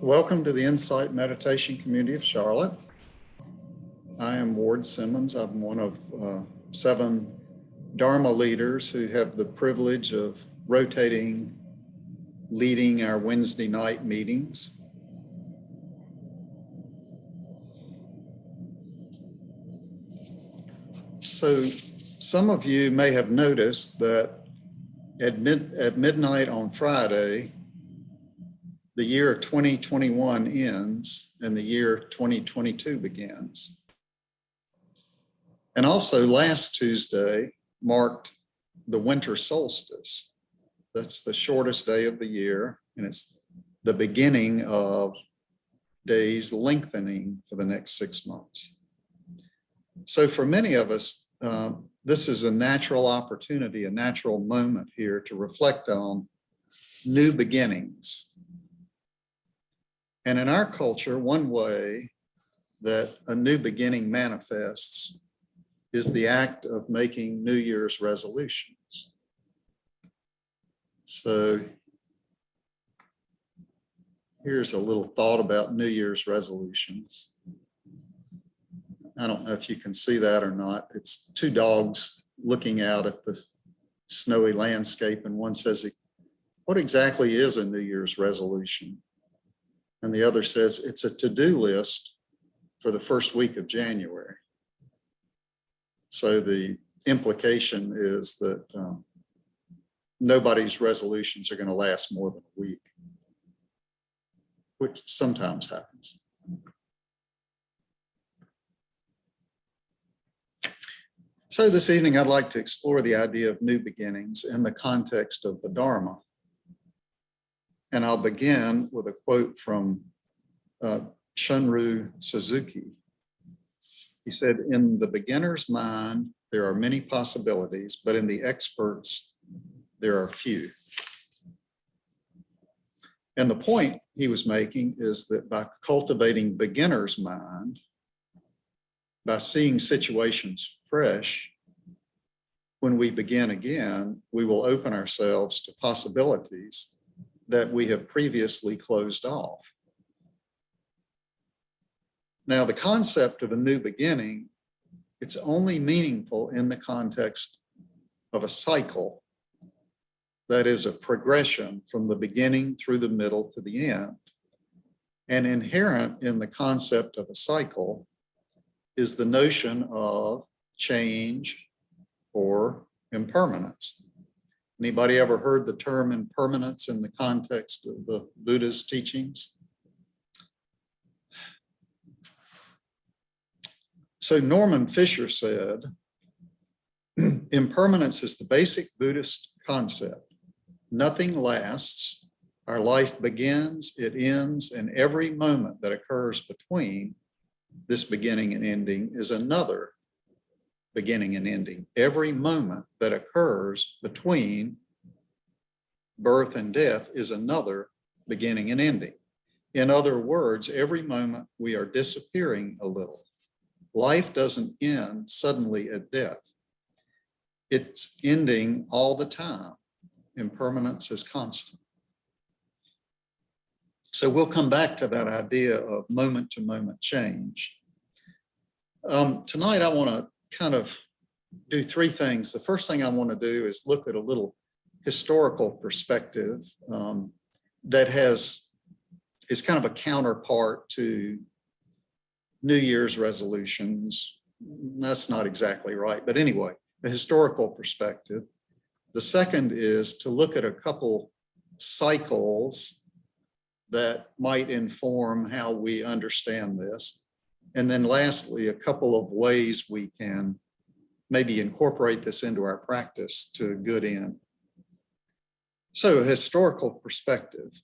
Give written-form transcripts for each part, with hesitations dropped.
Welcome to the Insight Meditation Community of Charlotte. I am Ward Simmons. I'm one of 7 Dharma leaders who have the privilege of rotating, leading our Wednesday night meetings. So some of you may have noticed that at midnight on Friday, the year 2021 ends and the year 2022 begins. And also last Tuesday marked the winter solstice. That's the shortest day of the year, and it's the beginning of days lengthening for the next 6 months. So for many of us, this is a natural opportunity, a natural moment here to reflect on new beginnings. And in our culture, one way that a new beginning manifests is the act of making New Year's resolutions. So here's a little thought about New Year's resolutions. I don't know if you can see that or not. It's 2 dogs looking out at the snowy landscape, and one says, "What exactly is a New Year's resolution?" And the other says, "It's a to-do list for the first week of January." So the implication is that nobody's resolutions are going to last more than a week, which sometimes happens. So this evening, I'd like to explore the idea of new beginnings in the context of the Dharma. And I'll begin with a quote from Shunryu Suzuki. He said, "In the beginner's mind, there are many possibilities, but in the expert's, there are few." And the point he was making is that by cultivating beginner's mind, by seeing situations fresh, when we begin again, we will open ourselves to possibilities that we have previously closed off. Now, the concept of a new beginning, it's only meaningful in the context of a cycle that is a progression from the beginning through the middle to the end. And inherent in the concept of a cycle is the notion of change or impermanence. Anybody ever heard the term impermanence in the context of the Buddha's teachings? So Norman Fisher said, "Impermanence is the basic Buddhist concept. Nothing lasts. Our life begins, it ends, and every moment that occurs between this beginning and ending is another beginning and ending. Every moment that occurs between birth and death is another beginning and ending. In other words, every moment we are disappearing a little. Life doesn't end suddenly at death. It's ending all the time. Impermanence is constant." So we'll come back to that idea of moment-to-moment change. Tonight, I want to kind of do 3 things. The first thing I want to do is look at a little historical perspective that is kind of a counterpart to New Year's resolutions. That's not exactly right, but anyway, a historical perspective. The second is to look at a couple cycles that might inform how we understand this. And then lastly, a couple of ways we can maybe incorporate this into our practice to a good end. So a historical perspective.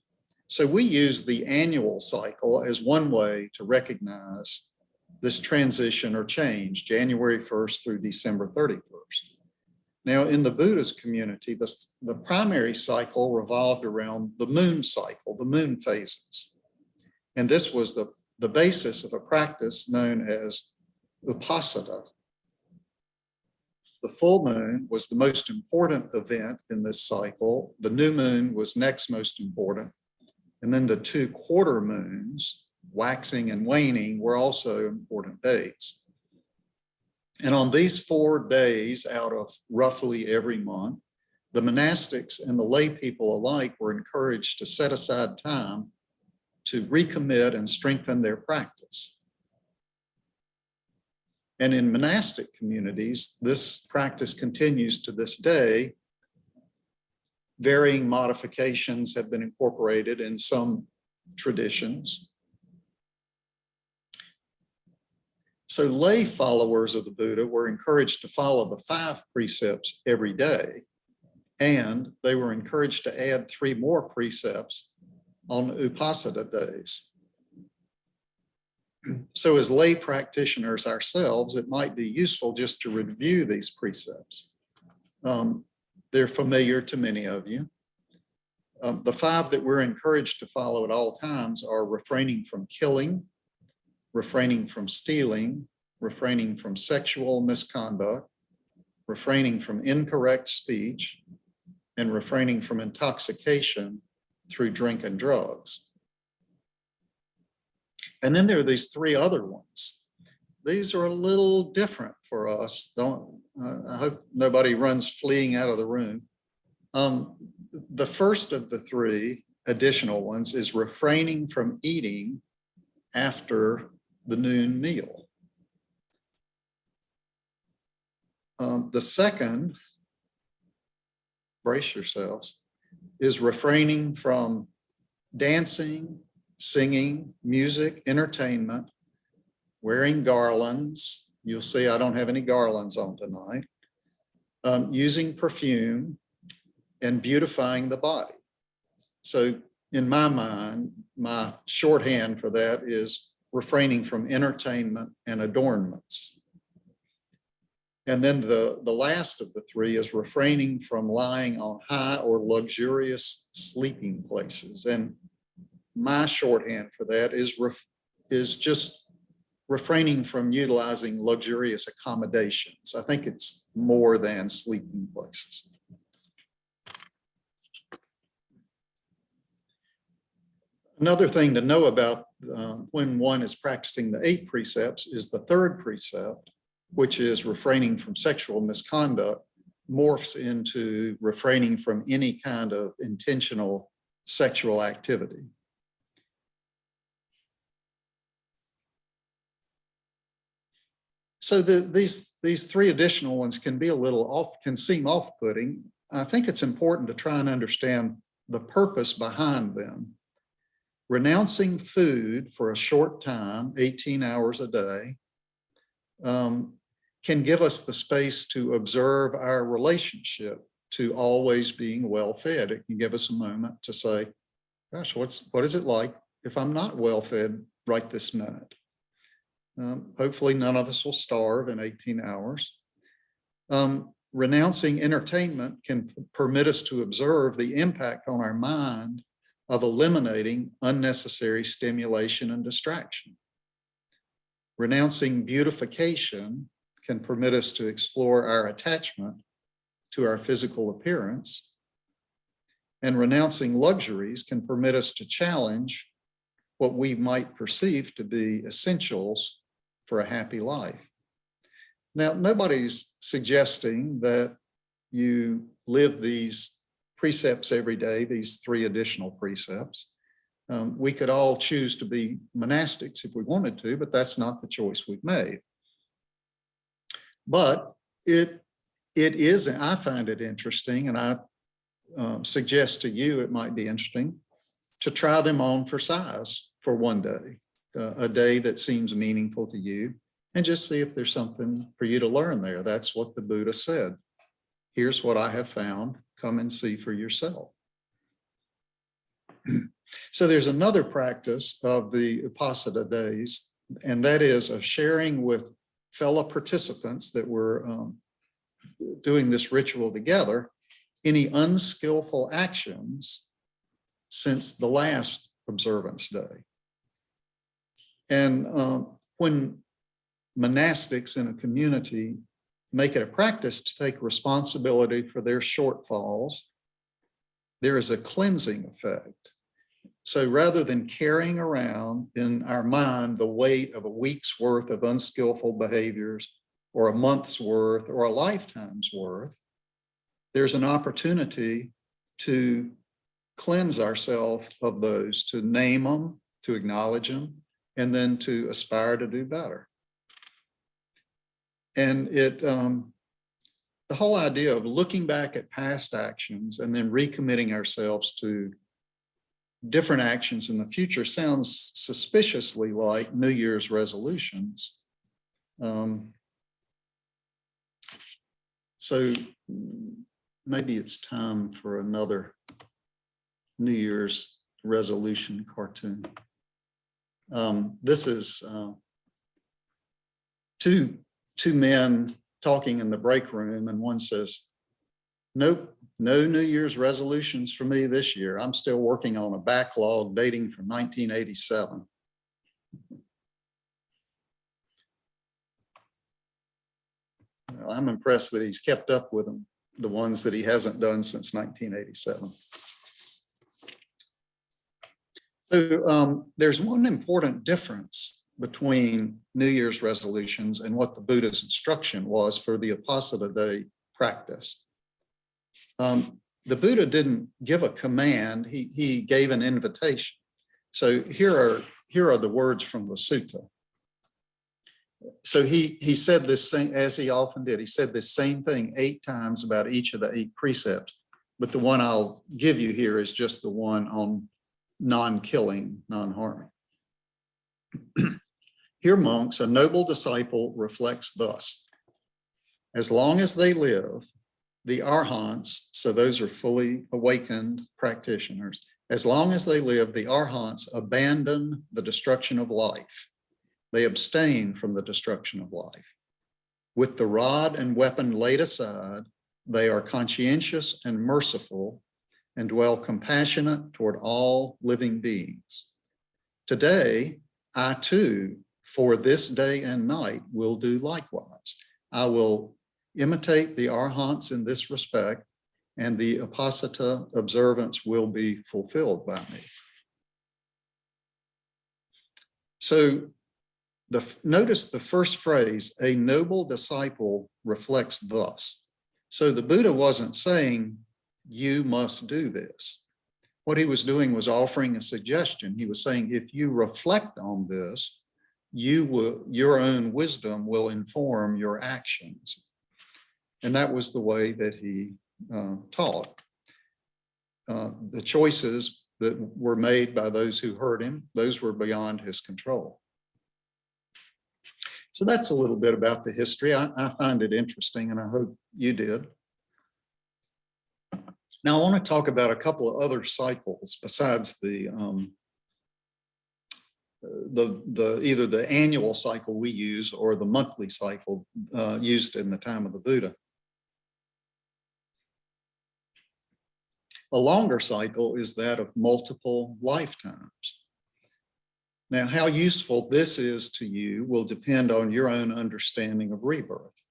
So we use the annual cycle as one way to recognize this transition or change, January 1st through December 31st. Now, in the Buddhist community, the primary cycle revolved around the moon cycle, the moon phases. And this was the basis of a practice known as Uposatha. The full moon was the most important event in this cycle. The new moon was next most important. And then the 2 quarter moons, waxing and waning, were also important dates. And on these 4 days out of roughly every month, the monastics and the lay people alike were encouraged to set aside time to recommit and strengthen their practice. And in monastic communities, this practice continues to this day. Varying modifications have been incorporated in some traditions. So lay followers of the Buddha were encouraged to follow the 5 precepts every day, and they were encouraged to add 3 more precepts on Uposatha days. So as lay practitioners ourselves, it might be useful just to review these precepts. They're familiar to many of you. The 5 that we're encouraged to follow at all times are refraining from killing, refraining from stealing, refraining from sexual misconduct, refraining from incorrect speech, and refraining from intoxication through drink and drugs. And then there are these 3 other ones. These are a little different for us. I hope nobody runs fleeing out of the room. The first of the 3 additional ones is refraining from eating after the noon meal. The second, brace yourselves, is refraining from dancing, singing, music, entertainment, wearing garlands. You'll see I don't have any garlands on tonight. Using perfume and beautifying the body. So in my mind, my shorthand for that is refraining from entertainment and adornments. And then the last of the 3 is refraining from lying on high or luxurious sleeping places. And my shorthand for that is just refraining from utilizing luxurious accommodations. I think it's more than sleeping places. Another thing to know about when one is practicing the 8 precepts is the 3rd precept, which is refraining from sexual misconduct, morphs into refraining from any kind of intentional sexual activity. So these 3 additional ones can be a little can seem off-putting. I think it's important to try and understand the purpose behind them. Renouncing food for a short time, 18 hours a day, can give us the space to observe our relationship to always being well-fed. It can give us a moment to say, gosh, what is it like if I'm not well-fed right this minute? Hopefully none of us will starve in 18 hours. Renouncing entertainment can permit us to observe the impact on our mind of eliminating unnecessary stimulation and distraction. Renouncing beautification can permit us to explore our attachment to our physical appearance. And renouncing luxuries can permit us to challenge what we might perceive to be essentials for a happy life. Now, nobody's suggesting that you live these precepts every day, these 3 additional precepts. We could all choose to be monastics if we wanted to, but that's not the choice we've made. But it is, I find it interesting, and I suggest to you it might be interesting to try them on for size for one day, a day that seems meaningful to you, and just see if there's something for you to learn there. That's what the Buddha said. Here's what I have found. Come and see for yourself. So there's another practice of the Uposatha days, and that is of sharing with fellow participants that were doing this ritual together any unskillful actions since the last observance day. And when monastics in a community make it a practice to take responsibility for their shortfalls, there is a cleansing effect. So rather than carrying around in our mind the weight of a week's worth of unskillful behaviors or a month's worth or a lifetime's worth, there's an opportunity to cleanse ourselves of those, to name them, to acknowledge them, and then to aspire to do better. And the whole idea of looking back at past actions and then recommitting ourselves to different actions in the future sounds suspiciously like New Year's resolutions. So maybe it's time for another New Year's resolution cartoon. This is two men talking in the break room, and one says, "Nope, no New Year's resolutions for me this year. I'm still working on a backlog dating from 1987. Well, I'm impressed that he's kept up with them, the ones that he hasn't done since 1987. So there's one important difference between New Year's resolutions and what the Buddha's instruction was for the Uposatha Day practice. The Buddha didn't give a command, he gave an invitation. So here are the words from the sutta. So he said this same, as he often did, he said this same thing 8 times about each of the 8 precepts, but the one I'll give you here is just the one on non-killing, non-harming. Here, monks, a noble disciple reflects thus: as long as they live, the arhants, so those are fully awakened practitioners, as long as they live, the arhants abandon the destruction of life. They abstain from the destruction of life. With the rod and weapon laid aside, they are conscientious and merciful and dwell compassionate toward all living beings. Today, I too, for this day and night, will do likewise. I will imitate the arhants in this respect, and the Uposatha observance will be fulfilled by me. So notice the first phrase, a noble disciple reflects thus. So the Buddha wasn't saying, you must do this. What he was doing was offering a suggestion. He was saying, if you reflect on this, your own wisdom will inform your actions. And that was the way that he taught. The choices that were made by those who heard him, those were beyond his control. So that's a little bit about the history. I find it interesting, and I hope you did. Now I want to talk about a couple of other cycles besides either the annual cycle we use or the monthly cycle used in the time of the Buddha. A longer cycle is that of multiple lifetimes. Now, how useful this is to you will depend on your own understanding of rebirth.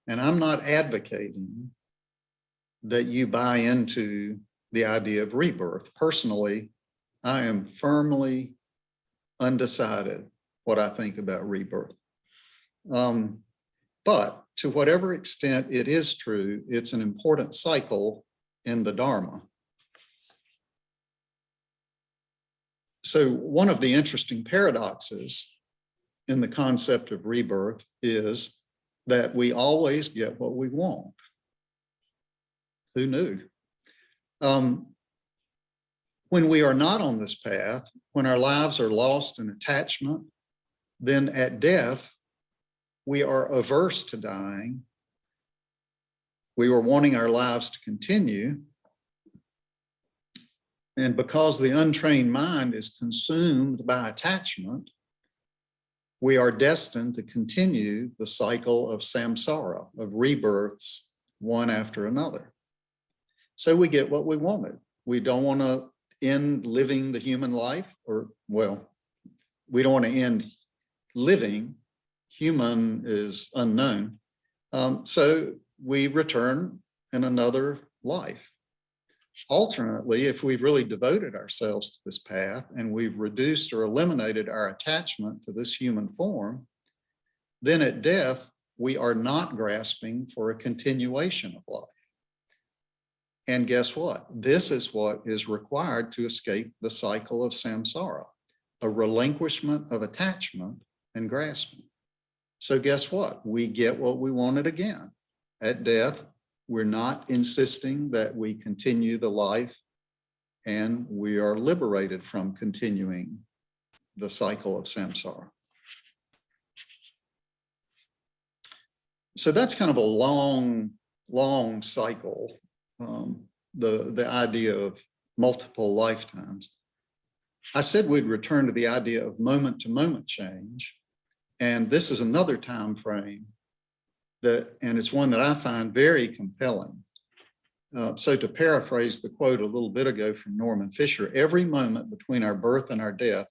And I'm not advocating that you buy into the idea of rebirth. Personally, I am firmly undecided what I think about rebirth. But to whatever extent it is true, it's an important cycle in the Dharma. So one of the interesting paradoxes in the concept of rebirth is that we always get what we want. Who knew? When we are not on this path, when our lives are lost in attachment, then at death, we are averse to dying. We were wanting our lives to continue. And because the untrained mind is consumed by attachment, we are destined to continue the cycle of samsara, of rebirths, one after another. So we get what we wanted. We don't want to end living the human life, or, well, we don't want to end living. Human is unknown. So we return in another life. Alternately, if we've really devoted ourselves to this path and we've reduced or eliminated our attachment to this human form, then at death, we are not grasping for a continuation of life. And guess what? This is what is required to escape the cycle of samsara, a relinquishment of attachment and grasping. So guess what? We get what we wanted again. At death, we're not insisting that we continue the life, and we are liberated from continuing the cycle of samsara. So that's kind of a long cycle, the idea of multiple lifetimes. I said we'd return to the idea of moment-to-moment change, and this is another time frame and it's one that I find very compelling. So to paraphrase the quote a little bit ago from Norman Fisher, every moment between our birth and our death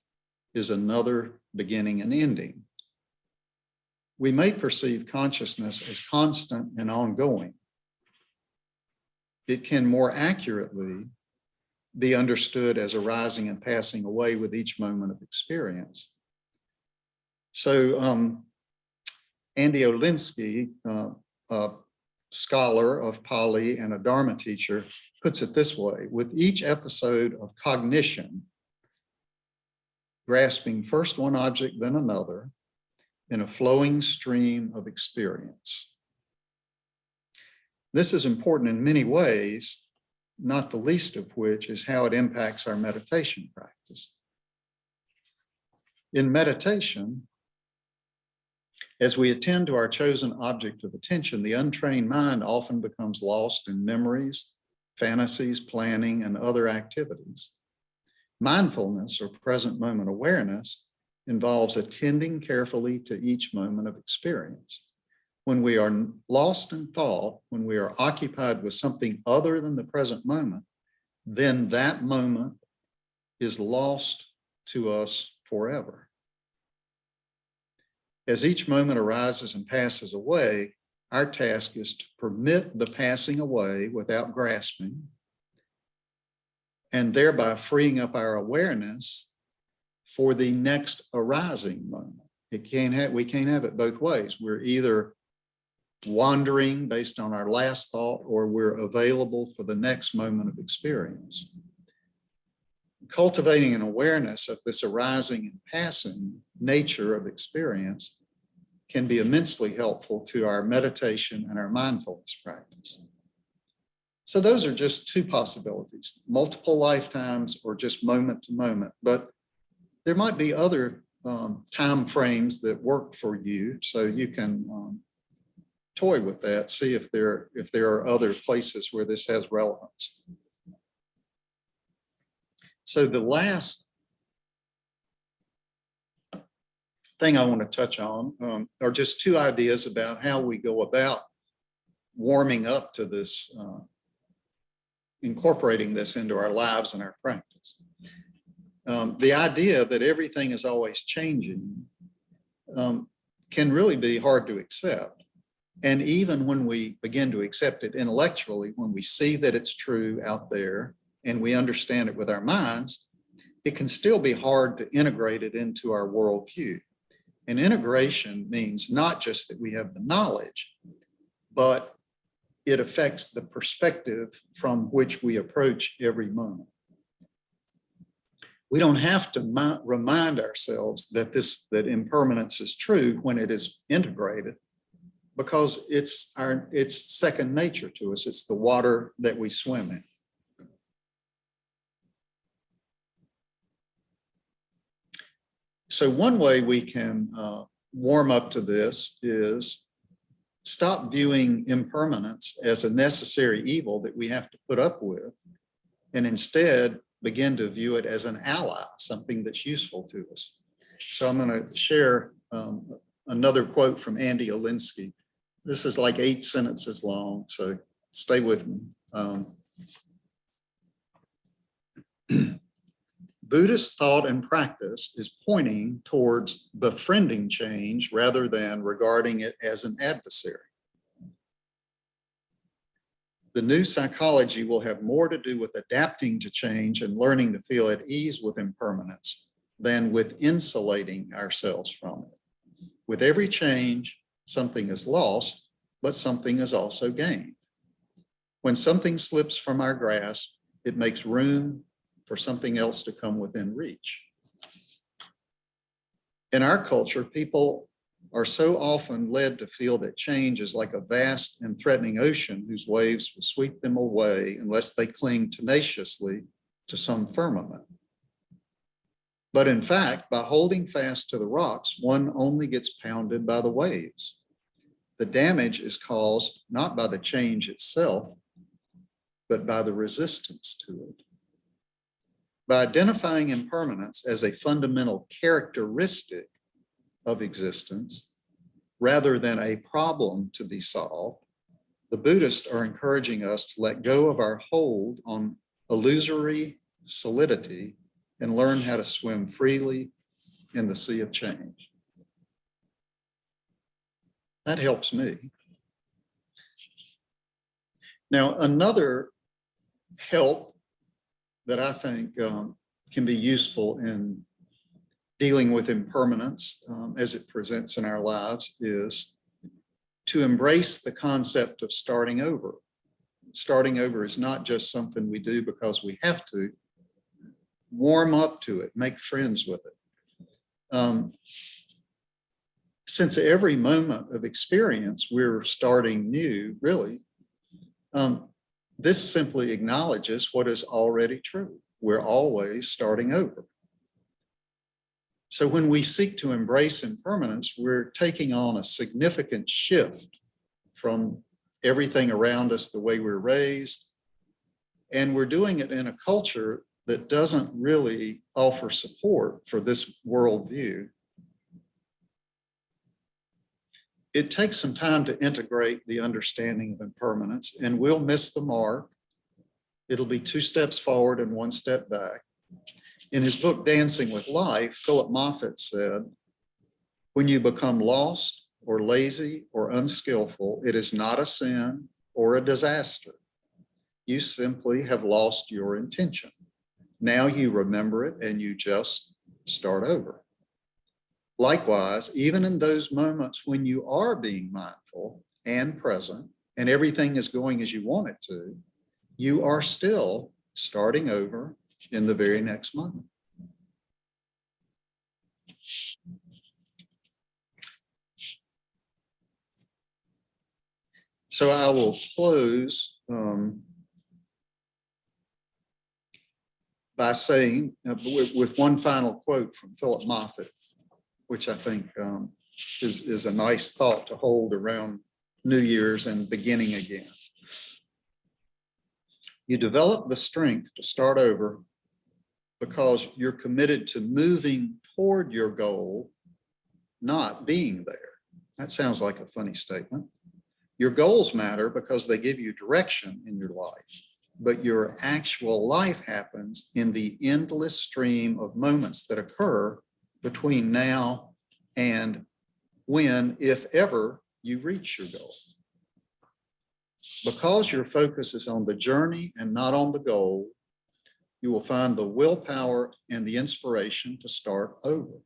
is another beginning and ending. We may perceive consciousness as constant and ongoing. It can more accurately be understood as arising and passing away with each moment of experience. So Andy Olinsky, a scholar of Pali and a Dharma teacher, puts it this way: with each episode of cognition, grasping first one object, then another, in a flowing stream of experience. This is important in many ways, not the least of which is how it impacts our meditation practice. In meditation, as we attend to our chosen object of attention, the untrained mind often becomes lost in memories, fantasies, planning, and other activities. Mindfulness, or present moment awareness, involves attending carefully to each moment of experience. When we are lost in thought, when we are occupied with something other than the present moment, then that moment is lost to us forever. As each moment arises and passes away, our task is to permit the passing away without grasping, and thereby freeing up our awareness for the next arising moment. We can't have it both ways. We're either wandering based on our last thought, or we're available for the next moment of experience. Cultivating an awareness of this arising and passing nature of experience can be immensely helpful to our meditation and our mindfulness practice. So those are just two possibilities: multiple lifetimes or just moment to moment. But there might be other time frames that work for you, so you can toy with that, see if there are other places where this has relevance. So the last thing I want to touch on are just two ideas about how we go about warming up to this, incorporating this into our lives and our practice. The idea that everything is always changing can really be hard to accept. And even when we begin to accept it intellectually, when we see that it's true out there and we understand it with our minds, it can still be hard to integrate it into our worldview. And integration means not just that we have the knowledge, but it affects the perspective from which we approach every moment. We don't have to remind ourselves that impermanence is true when it is integrated, because it's second nature to us. It's the water that we swim in. So one way we can warm up to this is stop viewing impermanence as a necessary evil that we have to put up with, and instead begin to view it as an ally, something that's useful to us. So I'm going to share another quote from Andy Olinsky. This is like 8 sentences long, so stay with me. Buddhist thought and practice is pointing towards befriending change rather than regarding it as an adversary. The new psychology will have more to do with adapting to change and learning to feel at ease with impermanence than with insulating ourselves from it. With every change, something is lost, but something is also gained. When something slips from our grasp, it makes room for something else to come within reach. In our culture, people are so often led to feel that change is like a vast and threatening ocean whose waves will sweep them away unless they cling tenaciously to some firmament. But in fact, by holding fast to the rocks, one only gets pounded by the waves. The damage is caused not by the change itself, but by the resistance to it. By identifying impermanence as a fundamental characteristic of existence, rather than a problem to be solved, the Buddhists are encouraging us to let go of our hold on illusory solidity and learn how to swim freely in the sea of change. That helps me. Now, another help that I think can be useful in dealing with impermanence as it presents in our lives is to embrace the concept of starting over. Starting over is not just something we do because we have to. Warm up to it, make friends with it. Since every moment of experience we're starting new, really, this simply acknowledges what is already true. We're always starting over. So when we seek to embrace impermanence, we're taking on a significant shift from everything around us, the way we're raised, and we're doing it in a culture that doesn't really offer support for this worldview. It takes some time to integrate the understanding of impermanence, and we'll miss the mark. It'll be 2 steps forward and 1 step back. In his book, Dancing with Life, Philip Moffat said, "When you become lost or lazy or unskillful, it is not a sin or a disaster. You simply have lost your intention. Now you remember it and you just start over." Likewise, even in those moments when you are being mindful and present and everything is going as you want it to, you are still starting over in the very next moment. So I will close by saying, with one final quote from Philip Moffat, which I think is a nice thought to hold around New Year's and beginning again. You develop the strength to start over because you're committed to moving toward your goal, not being there. That sounds like a funny statement. Your goals matter because they give you direction in your life, but your actual life happens in the endless stream of moments that occur between now and when, if ever, you reach your goal. Because your focus is on the journey and not on the goal, you will find the willpower and the inspiration to start over.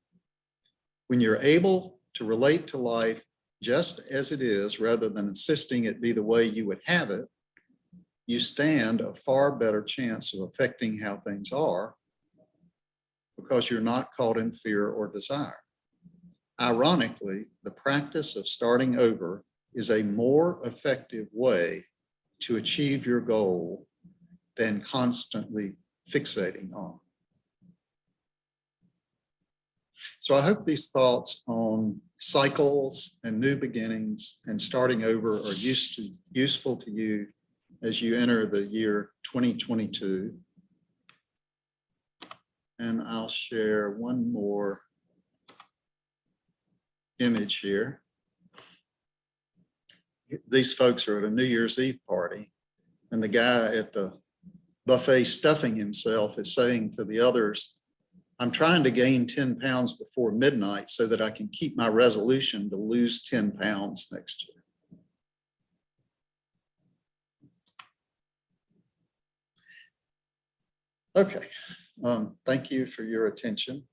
When you're able to relate to life just as it is, rather than insisting it be the way you would have it, you stand a far better chance of affecting how things are because you're not caught in fear or desire. Ironically, the practice of starting over is a more effective way to achieve your goal than constantly fixating on. So I hope these thoughts on cycles and new beginnings and starting over are useful to you as you enter the year 2022. And I'll share one more image here. These folks are at a New Year's Eve party, and the guy at the buffet stuffing himself is saying to the others, "I'm trying to gain 10 pounds before midnight so that I can keep my resolution to lose 10 pounds next year." Okay, thank you for your attention.